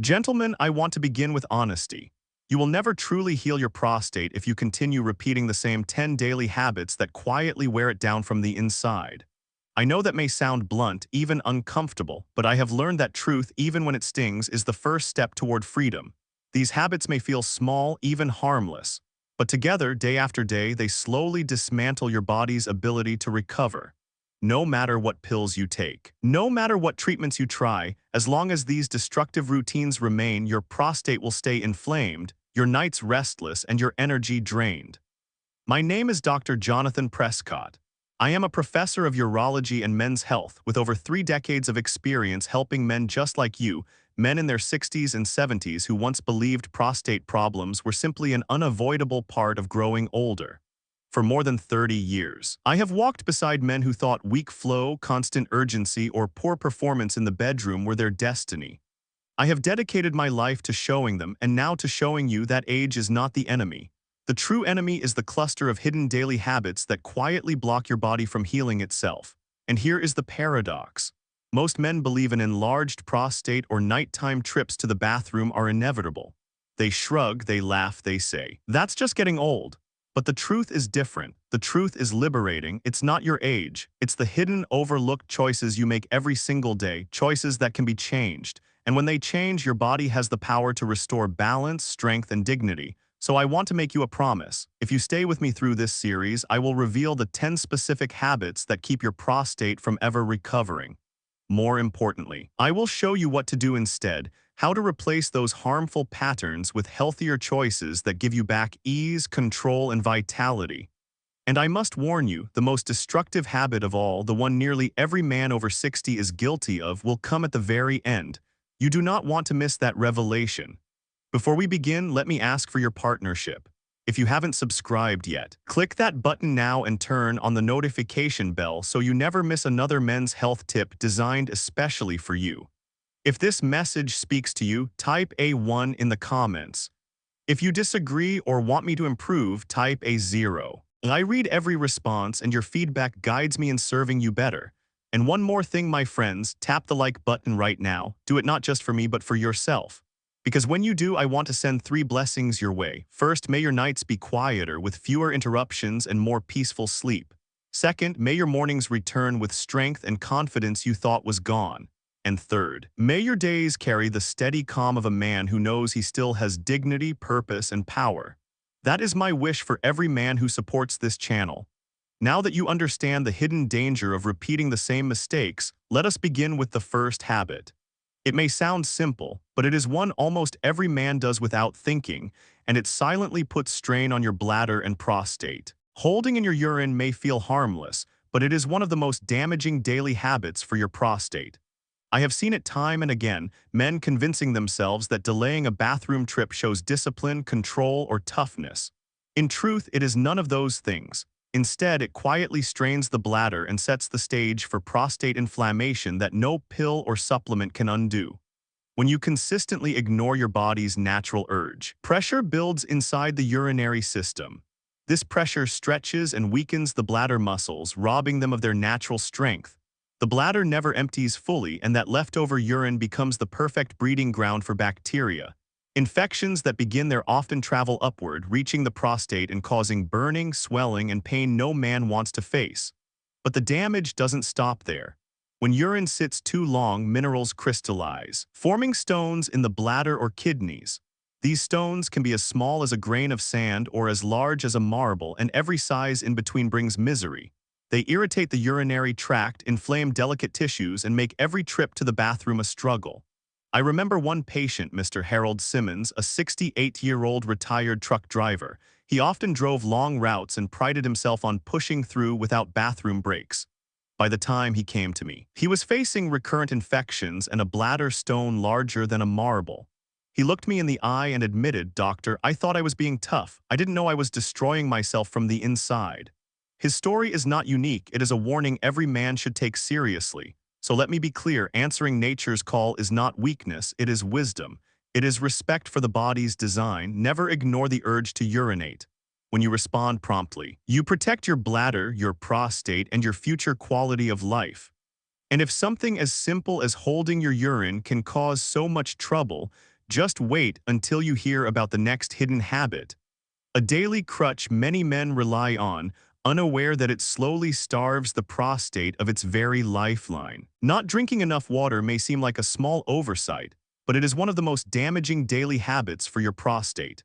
Gentlemen, I want to begin with honesty. You will never truly heal your prostate if you continue repeating the same 10 daily habits that quietly wear it down from the inside. I know that may sound blunt, even uncomfortable, but I have learned that truth, even when it stings, is the first step toward freedom. These habits may feel small, even harmless, but together, day after day, they slowly dismantle your body's ability to recover. No matter what pills you take, no matter what treatments you try, as long as these destructive routines remain, your prostate will stay inflamed, your nights restless, and your energy drained. My name is Dr. Jonathan Prescott. I am a professor of urology and men's health with over 3 decades of experience helping men just like you, men in their 60s and 70s who once believed prostate problems were simply an unavoidable part of growing older. For more than 30 years, I have walked beside men who thought weak flow, constant urgency, or poor performance in the bedroom were their destiny. I have dedicated my life to showing them and now to showing you that age is not the enemy. The true enemy is the cluster of hidden daily habits that quietly block your body from healing itself. And here is the paradox. Most men believe an enlarged prostate or nighttime trips to the bathroom are inevitable. They shrug, they laugh, they say, "That's just getting old." But the truth is different. The truth is liberating. It's not your age. It's the hidden, overlooked choices you make every single day, choices that can be changed. And when they change, your body has the power to restore balance, strength, and dignity. So I want to make you a promise. If you stay with me through this series, I will reveal the 10 specific habits that keep your prostate from ever recovering. More importantly, I will show you what to do instead, how to replace those harmful patterns with healthier choices that give you back ease, control, and vitality. And I must warn you, the most destructive habit of all, the one nearly every man over 60 is guilty of, will come at the very end. You do not want to miss that revelation. Before we begin, let me ask for your partnership. If you haven't subscribed yet, click that button now and turn on the notification bell so you never miss another men's health tip designed especially for you. If this message speaks to you, type A1 in the comments. If you disagree or want me to improve, type A0. I read every response and your feedback guides me in serving you better. And one more thing, my friends, tap the like button right now. Do it not just for me but for yourself. Because when you do, I want to send 3 blessings your way. First, may your nights be quieter with fewer interruptions and more peaceful sleep. Second, may your mornings return with strength and confidence you thought was gone. And third, may your days carry the steady calm of a man who knows he still has dignity, purpose, and power. That is my wish for every man who supports this channel. Now that you understand the hidden danger of repeating the same mistakes, let us begin with the first habit. It may sound simple, but it is one almost every man does without thinking, and it silently puts strain on your bladder and prostate. Holding in your urine may feel harmless, but it is one of the most damaging daily habits for your prostate. I have seen it time and again, men convincing themselves that delaying a bathroom trip shows discipline, control, or toughness. In truth, it is none of those things. Instead, it quietly strains the bladder and sets the stage for prostate inflammation that no pill or supplement can undo. When you consistently ignore your body's natural urge, pressure builds inside the urinary system. This pressure stretches and weakens the bladder muscles, robbing them of their natural strength. The bladder never empties fully, and that leftover urine becomes the perfect breeding ground for bacteria. Infections that begin there often travel upward, reaching the prostate and causing burning, swelling, and pain no man wants to face. But the damage doesn't stop there. When urine sits too long, minerals crystallize, forming stones in the bladder or kidneys. These stones can be as small as a grain of sand or as large as a marble, and every size in between brings misery. They irritate the urinary tract, inflame delicate tissues, and make every trip to the bathroom a struggle. I remember one patient, Mr. Harold Simmons, a 68-year-old retired truck driver. He often drove long routes and prided himself on pushing through without bathroom breaks. By the time he came to me, he was facing recurrent infections and a bladder stone larger than a marble. He looked me in the eye and admitted, "Doctor, I thought I was being tough. I didn't know I was destroying myself from the inside." His story is not unique. It is a warning every man should take seriously. So let me be clear, answering nature's call is not weakness, it is wisdom. It is respect for the body's design. Never ignore the urge to urinate. When you respond promptly, you protect your bladder, your prostate, and your future quality of life. And if something as simple as holding your urine can cause so much trouble, Just wait until you hear about the next hidden habit. A daily crutch many men rely on, unaware that it slowly starves the prostate of its very lifeline. Not drinking enough water may seem like a small oversight, but it is one of the most damaging daily habits for your prostate.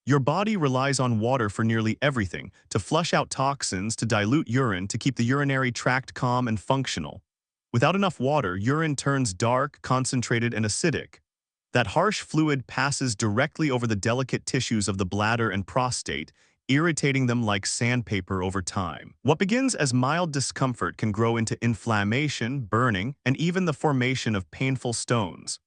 Your body relies on water for nearly everything, to flush out toxins, to dilute urine, to keep the urinary tract calm and functional. Without enough water, urine turns dark, concentrated, and acidic. That harsh fluid passes directly over the delicate tissues of the bladder and prostate, irritating them like sandpaper over time. What begins as mild discomfort can grow into inflammation, burning, and even the formation of painful stones.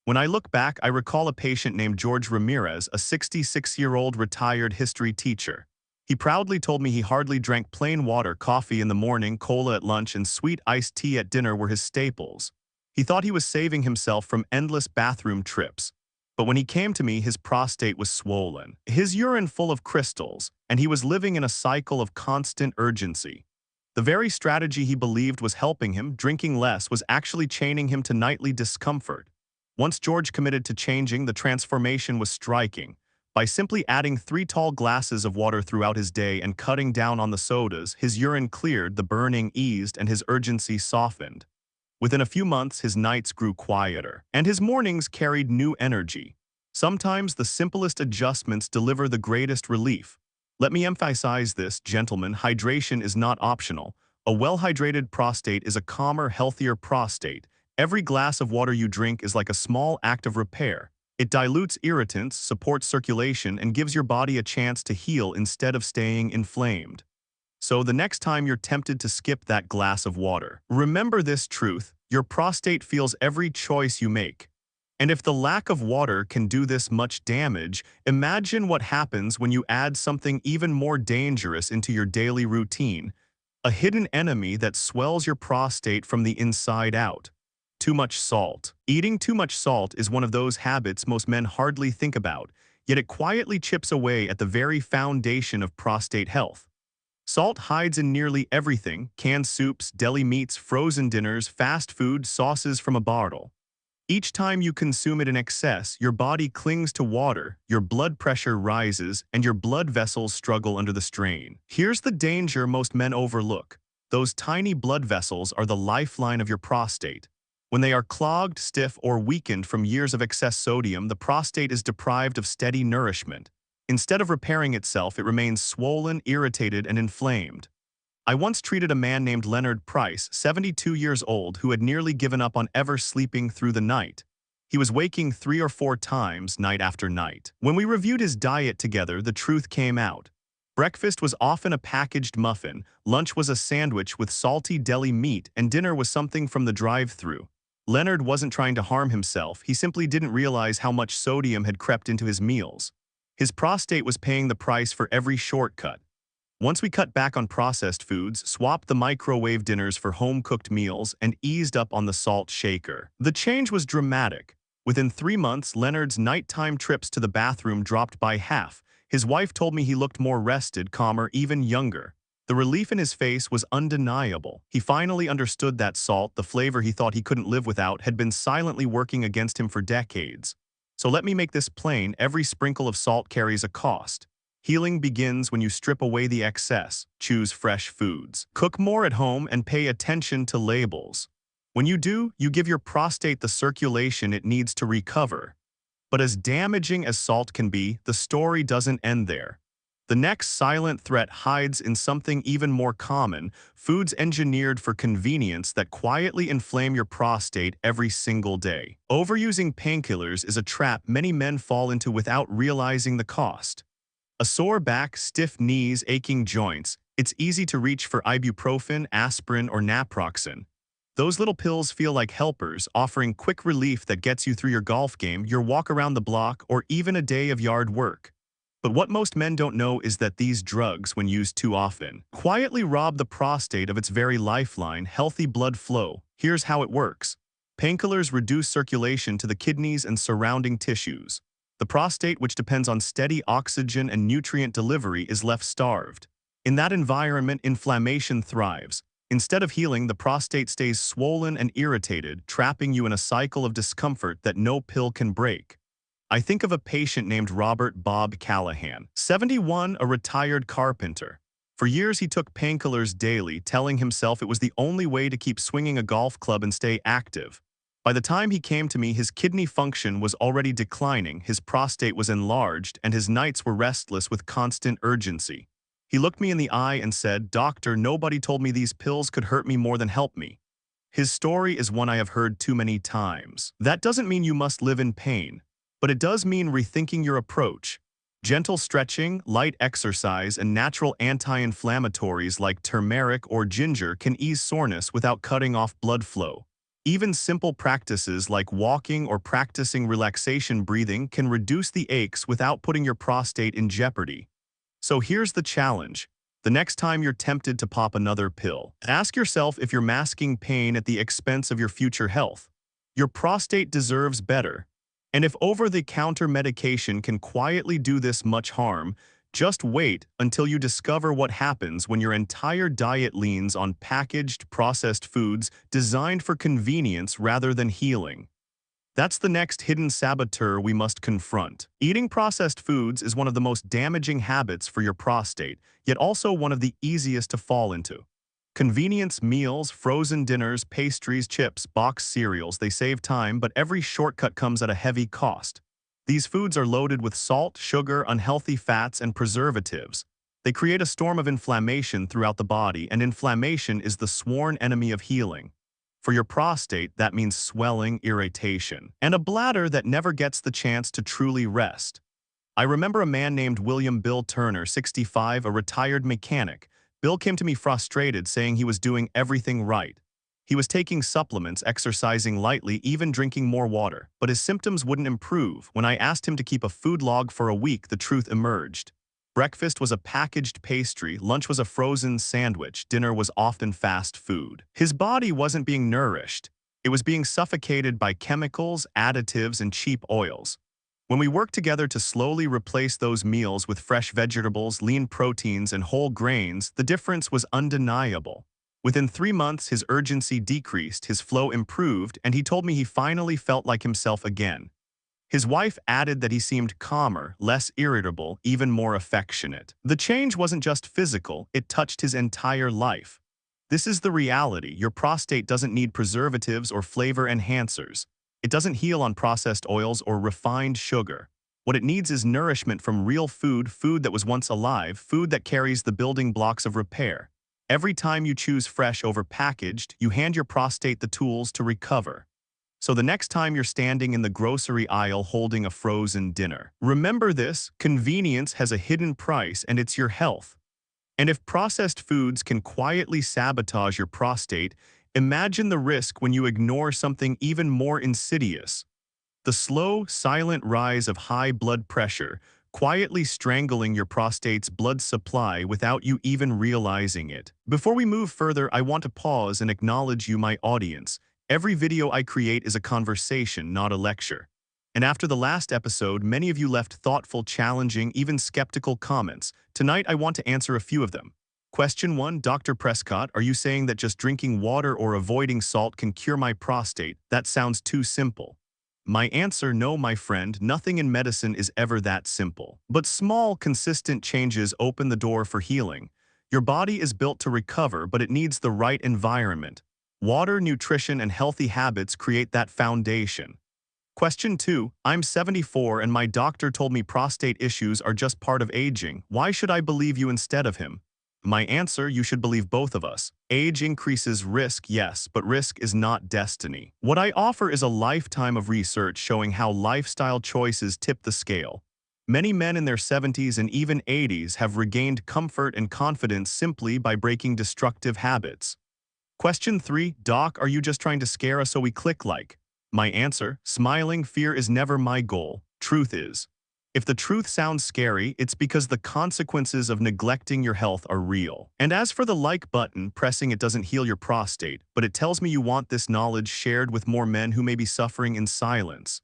When I look back, I recall a patient named George Ramirez, a 66-year-old retired history teacher. He proudly told me he hardly drank plain water. Coffee in the morning, cola at lunch, and sweet iced tea at dinner were his staples. He thought he was saving himself from endless bathroom trips. But when he came to me, his prostate was swollen, his urine full of crystals, and he was living in a cycle of constant urgency. The very strategy he believed was helping him, drinking less, was actually chaining him to nightly discomfort. Once George committed to changing, the transformation was striking. By simply adding 3 tall glasses of water throughout his day and cutting down on the sodas, his urine cleared, the burning eased, and his urgency softened. Within a few months, his nights grew quieter, and his mornings carried new energy. Sometimes the simplest adjustments deliver the greatest relief. Let me emphasize this, gentlemen, hydration is not optional. A well-hydrated prostate is a calmer, healthier prostate. Every glass of water you drink is like a small act of repair. It dilutes irritants, supports circulation, and gives your body a chance to heal instead of staying inflamed. So the next time you're tempted to skip that glass of water, remember this truth: your prostate feels every choice you make. And if the lack of water can do this much damage, imagine what happens when you add something even more dangerous into your daily routine: a hidden enemy that swells your prostate from the inside out. Too much salt. Eating too much salt is one of those habits most men hardly think about, yet it quietly chips away at the very foundation of prostate health. Salt hides in nearly everything: canned soups, deli meats, frozen dinners, fast food, sauces from a bottle. Each time you consume it in excess, your body clings to water, your blood pressure rises, and your blood vessels struggle under the strain. Here's the danger most men overlook: those tiny blood vessels are the lifeline of your prostate. When they are clogged, stiff, or weakened from years of excess sodium, the prostate is deprived of steady nourishment. Instead of repairing itself, it remains swollen, irritated, and inflamed. I once treated a man named Leonard Price, 72 years old, who had nearly given up on ever sleeping through the night. He was waking 3 or 4 times, night after night. When we reviewed his diet together, the truth came out. Breakfast was often a packaged muffin, lunch was a sandwich with salty deli meat, and dinner was something from the drive-thru. Leonard wasn't trying to harm himself, he simply didn't realize how much sodium had crept into his meals. His prostate was paying the price for every shortcut. Once we cut back on processed foods, swapped the microwave dinners for home-cooked meals, and eased up on the salt shaker, the change was dramatic. Within 3 months, Leonard's nighttime trips to the bathroom dropped by half. His wife told me he looked more rested, calmer, even younger. The relief in his face was undeniable. He finally understood that salt, the flavor he thought he couldn't live without, had been silently working against him for decades. So let me make this plain: every sprinkle of salt carries a cost. Healing begins when you strip away the excess, choose fresh foods, cook more at home, and pay attention to labels. When you do, you give your prostate the circulation it needs to recover. But as damaging as salt can be, the story doesn't end there. The next silent threat hides in something even more common: foods engineered for convenience that quietly inflame your prostate every single day. Overusing painkillers is a trap many men fall into without realizing the cost. A sore back, stiff knees, aching joints. It's easy to reach for ibuprofen, aspirin, or naproxen. Those little pills feel like helpers, offering quick relief that gets you through your golf game, your walk around the block, or even a day of yard work. But what most men don't know is that these drugs, when used too often, quietly rob the prostate of its very lifeline, healthy blood flow. Here's how it works. Painkillers reduce circulation to the kidneys and surrounding tissues. The prostate, which depends on steady oxygen and nutrient delivery, is left starved. In that environment, inflammation thrives. Instead of healing, the prostate stays swollen and irritated, trapping you in a cycle of discomfort that no pill can break. I think of a patient named Robert Bob Callahan, 71, a retired carpenter. For years, he took painkillers daily, telling himself it was the only way to keep swinging a golf club and stay active. By the time he came to me, his kidney function was already declining, his prostate was enlarged, and his nights were restless with constant urgency. He looked me in the eye and said, "Doctor, nobody told me these pills could hurt me more than help me." His story is one I have heard too many times. That doesn't mean you must live in pain, but it does mean rethinking your approach. Gentle stretching, light exercise, and natural anti-inflammatories like turmeric or ginger can ease soreness without cutting off blood flow. Even simple practices like walking or practicing relaxation breathing can reduce the aches without putting your prostate in jeopardy. So here's the challenge. The next time you're tempted to pop another pill, ask yourself if you're masking pain at the expense of your future health. Your prostate deserves better. And if over-the-counter medication can quietly do this much harm, just wait until you discover what happens when your entire diet leans on packaged, processed foods designed for convenience rather than healing. That's the next hidden saboteur we must confront. Eating processed foods is one of the most damaging habits for your prostate, yet also one of the easiest to fall into. Convenience meals, frozen dinners, pastries, chips, boxed cereals, they save time, but every shortcut comes at a heavy cost. These foods are loaded with salt, sugar, unhealthy fats, and preservatives. They create a storm of inflammation throughout the body, and inflammation is the sworn enemy of healing. For your prostate, that means swelling, irritation, and a bladder that never gets the chance to truly rest. I remember a man named William Bill Turner, 65, a retired mechanic. Bill came to me frustrated, saying he was doing everything right. He was taking supplements, exercising lightly, even drinking more water, but his symptoms wouldn't improve. When I asked him to keep a food log for a week, the truth emerged. Breakfast was a packaged pastry, lunch was a frozen sandwich, dinner was often fast food. His body wasn't being nourished. It was being suffocated by chemicals, additives, and cheap oils. When we worked together to slowly replace those meals with fresh vegetables, lean proteins, and whole grains, the difference was undeniable. Within 3 months, his urgency decreased, his flow improved, and he told me he finally felt like himself again. His wife added that he seemed calmer, less irritable, even more affectionate. The change wasn't just physical, it touched his entire life. This is the reality. Your prostate doesn't need preservatives or flavor enhancers. It doesn't heal on processed oils or refined sugar. What it needs is nourishment from real food, food that was once alive, food that carries the building blocks of repair. Every time you choose fresh over packaged, you hand your prostate the tools to recover. So the next time you're standing in the grocery aisle holding a frozen dinner, remember this: convenience has a hidden price, and it's your health. And if processed foods can quietly sabotage your prostate, imagine the risk when you ignore something even more insidious. The slow, silent rise of high blood pressure, quietly strangling your prostate's blood supply without you even realizing it. Before we move further, I want to pause and acknowledge you, my audience. Every video I create is a conversation, not a lecture. And after the last episode, many of you left thoughtful, challenging, even skeptical comments. Tonight, I want to answer a few of them. Question 1, Dr. Prescott, are you saying that just drinking water or avoiding salt can cure my prostate? That sounds too simple. My answer, no, my friend, nothing in medicine is ever that simple. But small, consistent changes open the door for healing. Your body is built to recover, but it needs the right environment. Water, nutrition, and healthy habits create that foundation. Question 2, I'm 74 and my doctor told me prostate issues are just part of aging. Why should I believe you instead of him? My answer, you should believe both of us. Age increases risk, yes, but risk is not destiny. What I offer is a lifetime of research showing how lifestyle choices tip the scale. Many men in their 70s and even 80s have regained comfort and confidence simply by breaking destructive habits. Question 3, Doc, are you just trying to scare us so we click like? My answer, smiling, fear is never my goal. Truth is. If the truth sounds scary, it's because the consequences of neglecting your health are real. And as for the like button, pressing it doesn't heal your prostate, but it tells me you want this knowledge shared with more men who may be suffering in silence.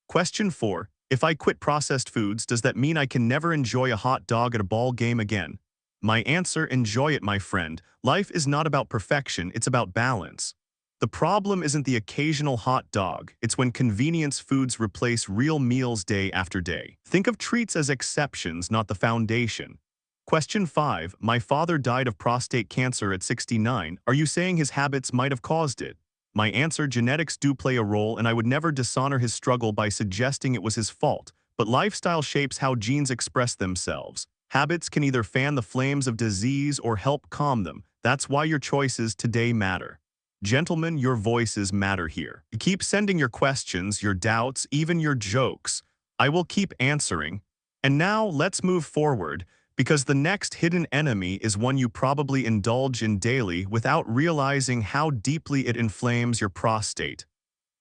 Question 4, if I quit processed foods, does that mean I can never enjoy a hot dog at a ball game again? My answer, enjoy it, my friend. Life is not about perfection, it's about balance. The problem isn't the occasional hot dog, it's when convenience foods replace real meals day after day. Think of treats as exceptions, not the foundation. Question 5. My father died of prostate cancer at 69. Are you saying his habits might have caused it? My answer: genetics do play a role, and I would never dishonor his struggle by suggesting it was his fault. But lifestyle shapes how genes express themselves. Habits can either fan the flames of disease or help calm them. That's why your choices today matter. Gentlemen, your voices matter here. Keep sending your questions, your doubts, even your jokes. I will keep answering. And now, let's move forward, because the next hidden enemy is one you probably indulge in daily without realizing how deeply it inflames your prostate.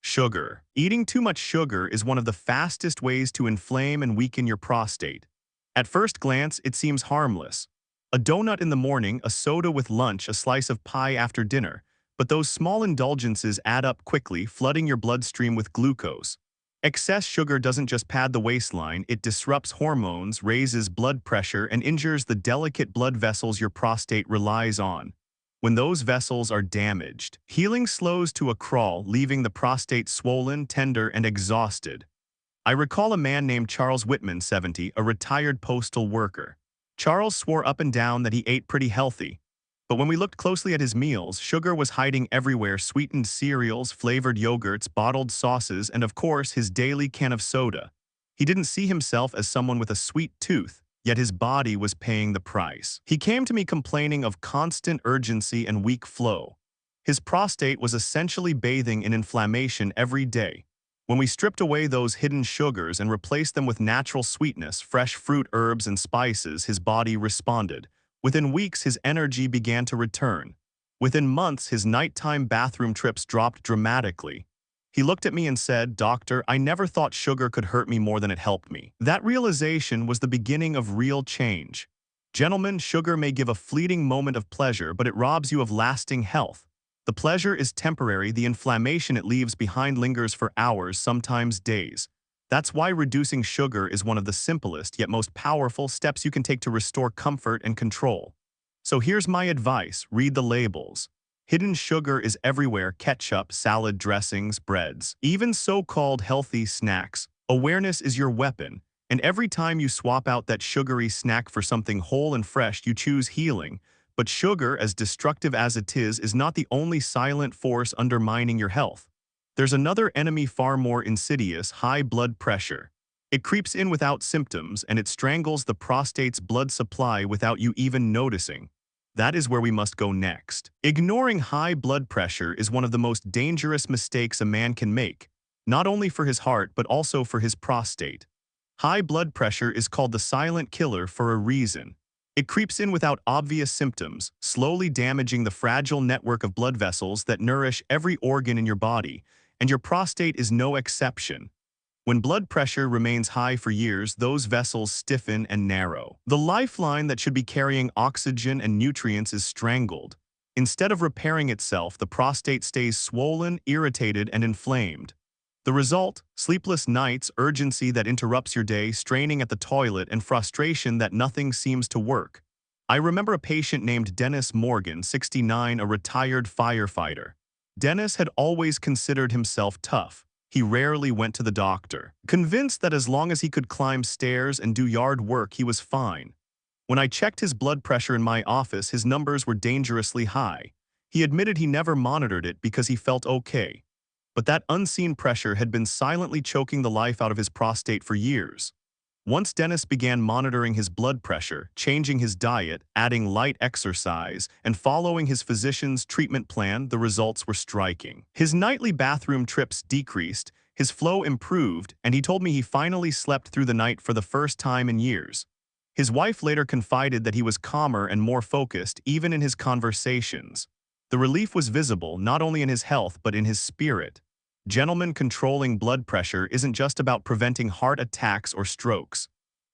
Sugar. Eating too much sugar is one of the fastest ways to inflame and weaken your prostate. At first glance, it seems harmless. A donut in the morning, a soda with lunch, a slice of pie after dinner. But those small indulgences add up quickly, flooding your bloodstream with glucose. Excess sugar doesn't just pad the waistline, it disrupts hormones, raises blood pressure, and injures the delicate blood vessels your prostate relies on. When those vessels are damaged, healing slows to a crawl, leaving the prostate swollen, tender, and exhausted. I recall a man named Charles Whitman, 70, a retired postal worker. Charles swore up and down that he ate pretty healthy. But when we looked closely at his meals, sugar was hiding everywhere: sweetened cereals, flavored yogurts, bottled sauces, and of course, his daily can of soda. He didn't see himself as someone with a sweet tooth, yet his body was paying the price. He came to me complaining of constant urgency and weak flow. His prostate was essentially bathing in inflammation every day. When we stripped away those hidden sugars and replaced them with natural sweetness, fresh fruit, herbs, and spices, his body responded. Within weeks, his energy began to return. Within months, his nighttime bathroom trips dropped dramatically. He looked at me and said, "Doctor, I never thought sugar could hurt me more than it helped me." That realization was the beginning of real change. Gentlemen, sugar may give a fleeting moment of pleasure, but it robs you of lasting health. The pleasure is temporary, the inflammation it leaves behind lingers for hours, sometimes days. That's why reducing sugar is one of the simplest yet most powerful steps you can take to restore comfort and control. So here's my advice: read the labels. Hidden sugar is everywhere: ketchup, salad dressings, breads, even so-called healthy snacks. Awareness is your weapon, and every time you swap out that sugary snack for something whole and fresh, you choose healing. But sugar, as destructive as it is not the only silent force undermining your health. There's another enemy far more insidious: high blood pressure. It creeps in without symptoms, and it strangles the prostate's blood supply without you even noticing. That is where we must go next. Ignoring high blood pressure is one of the most dangerous mistakes a man can make, not only for his heart but also for his prostate. High blood pressure is called the silent killer for a reason. It creeps in without obvious symptoms, slowly damaging the fragile network of blood vessels that nourish every organ in your body, and your prostate is no exception. When blood pressure remains high for years, those vessels stiffen and narrow. The lifeline that should be carrying oxygen and nutrients is strangled. Instead of repairing itself, the prostate stays swollen, irritated, and inflamed. The result: sleepless nights, urgency that interrupts your day, straining at the toilet, and frustration that nothing seems to work. I remember a patient named Dennis Morgan, 69, a retired firefighter. Dennis had always considered himself tough. He rarely went to the doctor, convinced that as long as he could climb stairs and do yard work, he was fine. When I checked his blood pressure in my office, his numbers were dangerously high. He admitted he never monitored it because he felt okay. But that unseen pressure had been silently choking the life out of his prostate for years. Once Dennis began monitoring his blood pressure, changing his diet, adding light exercise, and following his physician's treatment plan, the results were striking. His nightly bathroom trips decreased, his flow improved, and he told me he finally slept through the night for the first time in years. His wife later confided that he was calmer and more focused, even in his conversations. The relief was visible not only in his health but in his spirit. Gentlemen, controlling blood pressure isn't just about preventing heart attacks or strokes.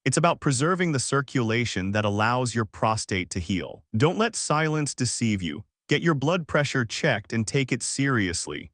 It's about preserving the circulation that allows your prostate to heal. Don't let silence deceive you. Get your blood pressure checked and take it seriously.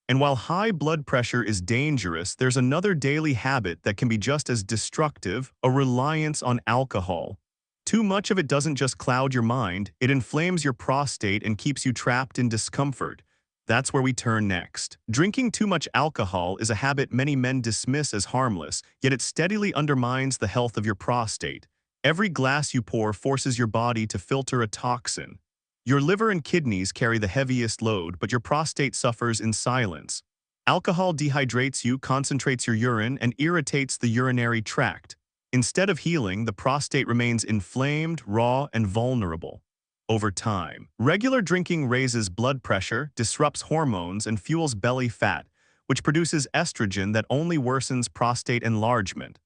And while high blood pressure is dangerous, there's another daily habit that can be just as destructive: a reliance on alcohol. Too much of it doesn't just cloud your mind, it inflames your prostate and keeps you trapped in discomfort. That's where we turn next. Drinking too much alcohol is a habit many men dismiss as harmless, yet it steadily undermines the health of your prostate. Every glass you pour forces your body to filter a toxin. Your liver and kidneys carry the heaviest load, but your prostate suffers in silence. Alcohol dehydrates you, concentrates your urine, and irritates the urinary tract. Instead of healing, the prostate remains inflamed, raw, and vulnerable. Over time, regular drinking raises blood pressure, disrupts hormones, and fuels belly fat, which produces estrogen that only worsens prostate enlargement.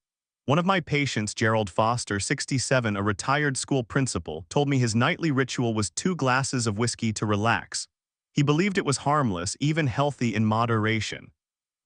One of my patients, Gerald Foster, 67, a retired school principal, told me his nightly ritual was 2 glasses of whiskey to relax. He believed it was harmless, even healthy in moderation.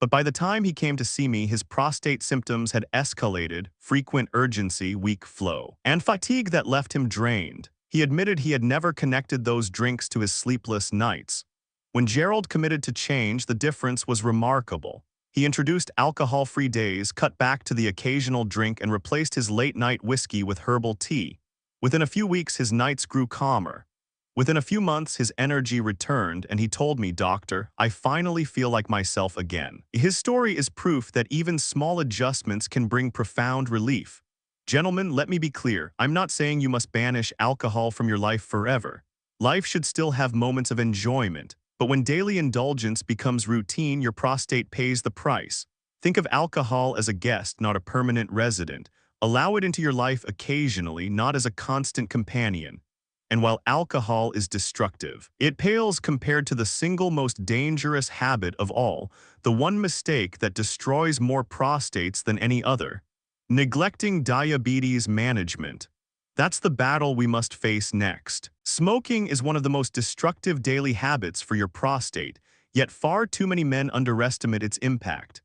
But by the time he came to see me, his prostate symptoms had escalated: frequent urgency, weak flow, and fatigue that left him drained. He admitted he had never connected those drinks to his sleepless nights. When Gerald committed to change, the difference was remarkable. He introduced alcohol-free days, cut back to the occasional drink, and replaced his late-night whiskey with herbal tea. Within a few weeks, his nights grew calmer. Within a few months, his energy returned, and he told me, "Doctor, I finally feel like myself again." His story is proof that even small adjustments can bring profound relief. Gentlemen, let me be clear. I'm not saying you must banish alcohol from your life forever. Life should still have moments of enjoyment. But when daily indulgence becomes routine, your prostate pays the price. Think of alcohol as a guest, not a permanent resident. Allow it into your life occasionally, not as a constant companion. And while alcohol is destructive, it pales compared to the single most dangerous habit of all, the one mistake that destroys more prostates than any other: neglecting diabetes management. That's the battle we must face next. Smoking is one of the most destructive daily habits for your prostate, yet far too many men underestimate its impact.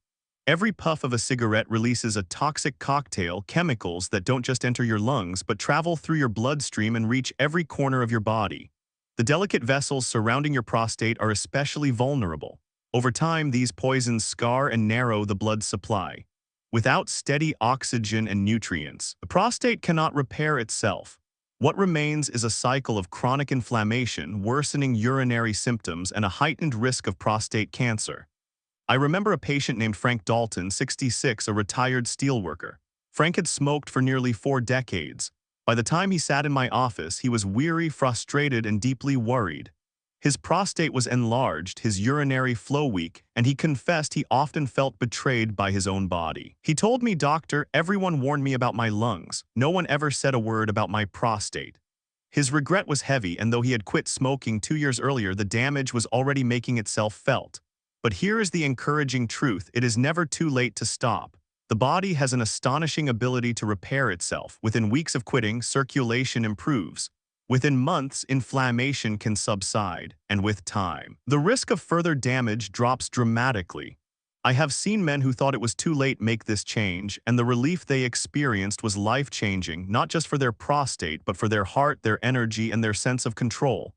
Every puff of a cigarette releases a toxic cocktail, chemicals that don't just enter your lungs but travel through your bloodstream and reach every corner of your body. The delicate vessels surrounding your prostate are especially vulnerable. Over time, these poisons scar and narrow the blood supply. Without steady oxygen and nutrients, the prostate cannot repair itself. What remains is a cycle of chronic inflammation, worsening urinary symptoms, and a heightened risk of prostate cancer. I remember a patient named Frank Dalton, 66, a retired steelworker. Frank had smoked for nearly 4 decades. By the time he sat in my office, he was weary, frustrated, and deeply worried. His prostate was enlarged, his urinary flow weak, and he confessed he often felt betrayed by his own body. He told me, "Doctor, everyone warned me about my lungs. No one ever said a word about my prostate." His regret was heavy, and though he had quit smoking 2 years earlier, the damage was already making itself felt. But here is the encouraging truth: it is never too late to stop. The body has an astonishing ability to repair itself. Within weeks of quitting, circulation improves. Within months, inflammation can subside, and with time, the risk of further damage drops dramatically. I have seen men who thought it was too late make this change, and the relief they experienced was life-changing, not just for their prostate, but for their heart, their energy, and their sense of control.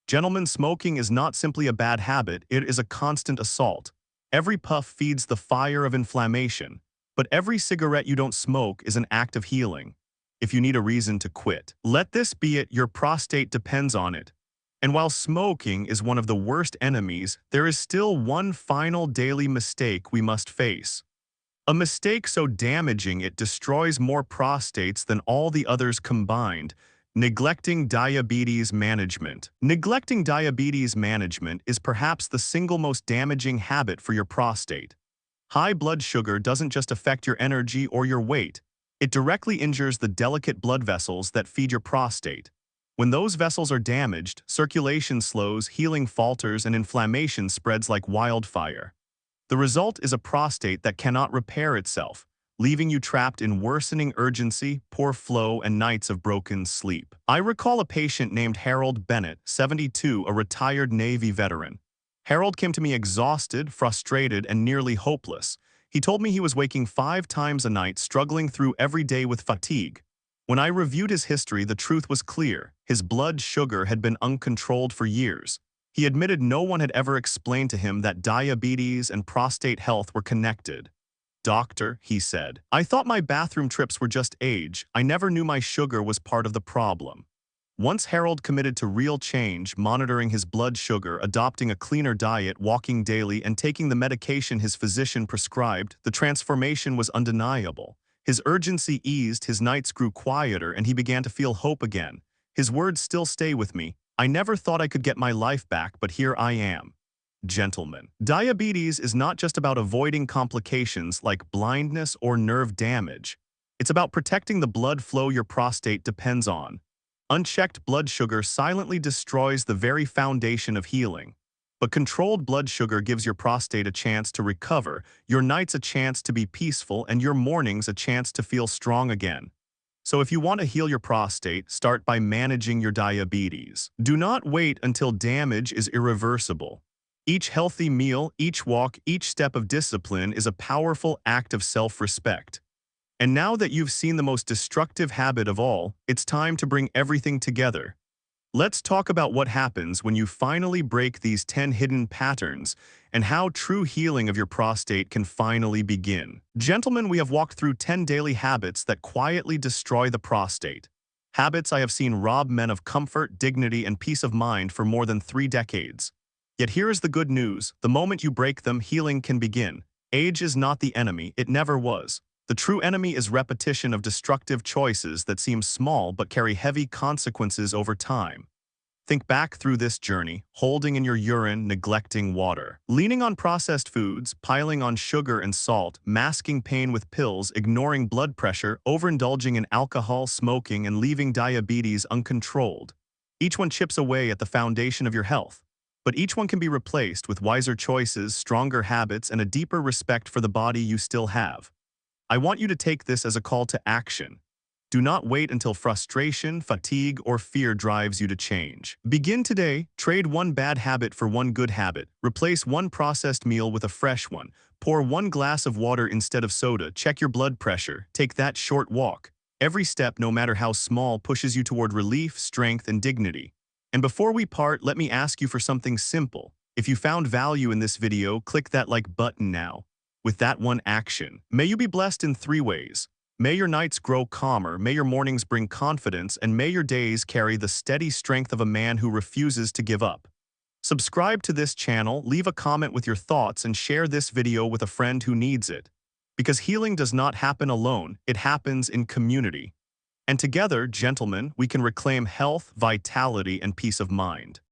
Gentlemen, smoking is not simply a bad habit, it is a constant assault. Every puff feeds the fire of inflammation, but every cigarette you don't smoke is an act of healing. If you need a reason to quit, let this be it: your prostate depends on it. And while smoking is one of the worst enemies, there is still one final daily mistake we must face. A mistake so damaging it destroys more prostates than all the others combined: neglecting diabetes management. Neglecting diabetes management is perhaps the single most damaging habit for your prostate. High blood sugar doesn't just affect your energy or your weight. It directly injures the delicate blood vessels that feed your prostate. When those vessels are damaged, circulation slows, healing falters, and inflammation spreads like wildfire. The result is a prostate that cannot repair itself, leaving you trapped in worsening urgency, poor flow, and nights of broken sleep. I recall a patient named Harold Bennett, 72, a retired Navy veteran. Harold came to me exhausted, frustrated, and nearly hopeless. He told me he was waking 5 times a night, struggling through every day with fatigue. When I reviewed his history, the truth was clear. His blood sugar had been uncontrolled for years. He admitted no one had ever explained to him that diabetes and prostate health were connected. "Doctor," he said, "I thought my bathroom trips were just age. I never knew my sugar was part of the problem." Once Harold committed to real change, monitoring his blood sugar, adopting a cleaner diet, walking daily, and taking the medication his physician prescribed, the transformation was undeniable. His urgency eased, his nights grew quieter, and he began to feel hope again. His words still stay with me. I never thought I could get my life back, but here I am. Gentlemen, diabetes is not just about avoiding complications like blindness or nerve damage. It's about protecting the blood flow your prostate depends on. Unchecked blood sugar silently destroys the very foundation of healing. But controlled blood sugar gives your prostate a chance to recover, your nights a chance to be peaceful, and your mornings a chance to feel strong again. So if you want to heal your prostate, start by managing your diabetes. Do not wait until damage is irreversible. Each healthy meal, each walk, each step of discipline is a powerful act of self-respect. And now that you've seen the most destructive habit of all, it's time to bring everything together. Let's talk about what happens when you finally break these 10 hidden patterns and how true healing of your prostate can finally begin. Gentlemen, we have walked through 10 daily habits that quietly destroy the prostate. Habits I have seen rob men of comfort, dignity, and peace of mind for more than 3 decades. Yet here is the good news: the moment you break them, healing can begin. Age is not the enemy, it never was. The true enemy is repetition of destructive choices that seem small but carry heavy consequences over time. Think back through this journey: holding in your urine, neglecting water, leaning on processed foods, piling on sugar and salt, masking pain with pills, ignoring blood pressure, overindulging in alcohol, smoking, and leaving diabetes uncontrolled. Each one chips away at the foundation of your health. But each one can be replaced with wiser choices, stronger habits, and a deeper respect for the body you still have. I want you to take this as a call to action. Do not wait until frustration, fatigue, or fear drives you to change. Begin today. Trade one bad habit for one good habit. Replace one processed meal with a fresh one. Pour one glass of water instead of soda. Check your blood pressure. Take that short walk. Every step, no matter how small, pushes you toward relief, strength, and dignity. And before we part, let me ask you for something simple. If you found value in this video, click that like button now. With that one action, may you be blessed in 3 ways. May your nights grow calmer, may your mornings bring confidence, and may your days carry the steady strength of a man who refuses to give up. Subscribe to this channel, leave a comment with your thoughts, and share this video with a friend who needs it. Because healing does not happen alone, it happens in community. And together, gentlemen, we can reclaim health, vitality, and peace of mind.